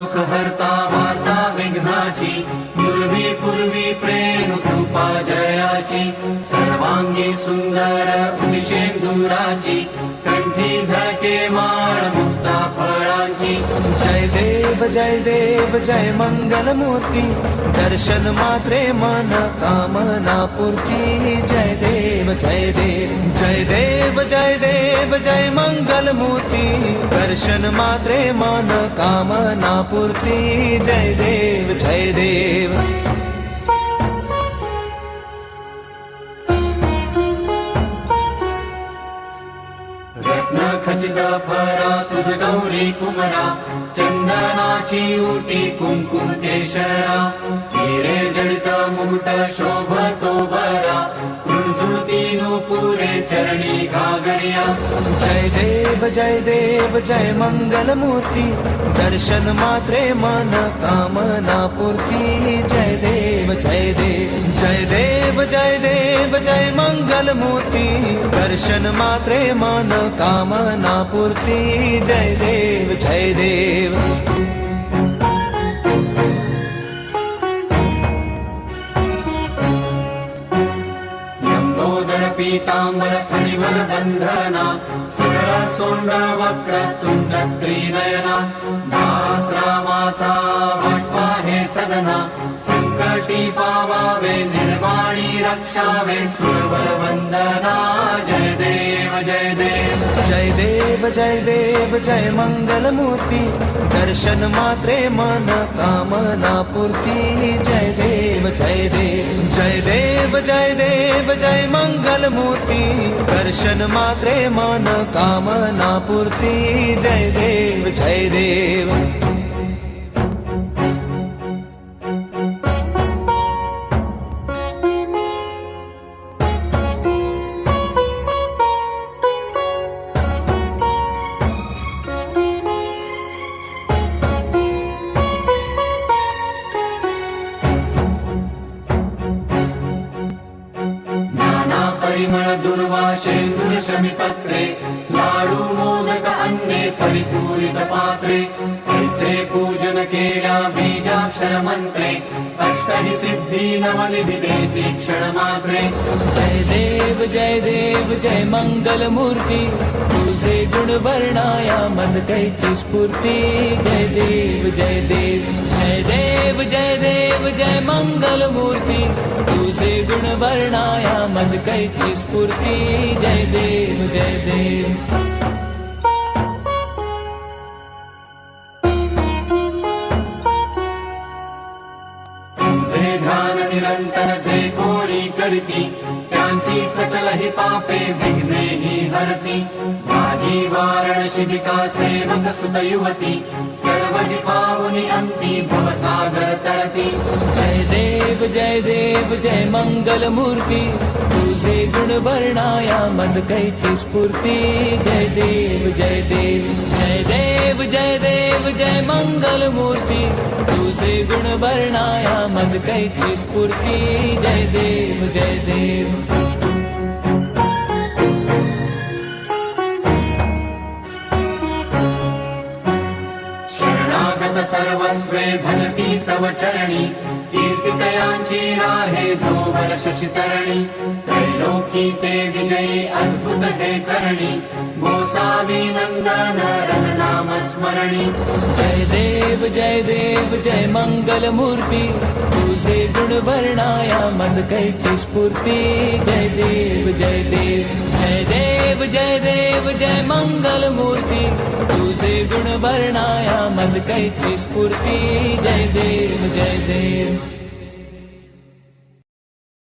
हरता वार्ता विघ्नाची पूर्वी पूर्वी प्रेम कृपा जयाची सर्वांगी सुंदर उनिशेंदुराची कंठी झळके माळ मुक्ता फळांची जय देव जय मंगल मूर्ती दर्शन मात्रे मन कामना पूर्ती जय देव जय देव जय देव जय देव जय मंगल मूर्ती दर्शन मात्रे मन कामना पूर्ती जय देव जय देव रत्न खचित फरा तुझ गौरी कुमरा चंदनाची उटी कुंकुम केशरा हिरे जडित मुकुट शोभतो बरा झुळझुळती नुपुरे चरणी घागरिया जय देव जय मंगल मूर्ती दर्शन मात्रे मन कामना पूर्ती जय देव जय देव जय देव जय देव जय मंगल मूर्ती दर्शन मात्रे मन कामना पूर्ती जय देव जय देव पीतांबर फणिवर बंधना सरळ सोंड वक्र तुंड त्रिनयना दास रामाचा वाटपा हे सदना संकटी पावावे निर्वाणी रक्षावे सुरवर वंदना जय देव जय देव जय देव जय देव जय मंगल मूर्ती दर्शन मात्रे मन कामना पूर्ती जय देव जय देव जय देव जय देव जय मंगल मूर्ती दर्शन मात्रे मन कामना पूर्ती जय देव जय देव परिमळ दुर्वाशेंदुर शमीपत्रे लाडू मोदक अन्ने परिपूरित पात्रे ऐसे पूजन केल्या बीजाक्षर मंत्रे अष्टहि सिद्धी नवनिधी देसी क्षण मात्रे जय देव जय मंगल मूर्ती तुझे गुण वर्णाया मज कैची स्फूर्ती जय देव जय देव जय देव जय देव जय मंगल मूर्ती तुझे गुण वर्णाया मज कैची स्फूर्ती जय देव जय देव तुझे ध्यान निरंतर जे कोणी करती त्यांची सकल ही पापे विघ्ने ही हरती माझी वारण शिबिका सेवक सुत युवती सर्व ही पावनी अंती भवसागर तरती जय देव जय मंगल मूर्ती तुझे गुण वर्णाया मज कैची स्फूर्ती जय देव जय देव जय देव जय देव जय मंगल मूर्ती तुझे गुण वर्णाया मज कैची स्फूर्ती जय देव जय देव सर्वस्वे भजती तव चरणी कीर्तितयांची राहे जो वर्ष शितरणी त्रैलोकी ते विजयी अद्भुत हे करणी गोसावी नंदन रघुनाम स्मरणी जय देव जय मंगल मूर्ती तुझे गुण वर्णाया मज कैची स्फूर्ती जय देव जय देव जय देव जय देव जय मंगल मूर्ती तुझे गुण वर्णाया मज कैची स्फूर्ती जय देव जय देव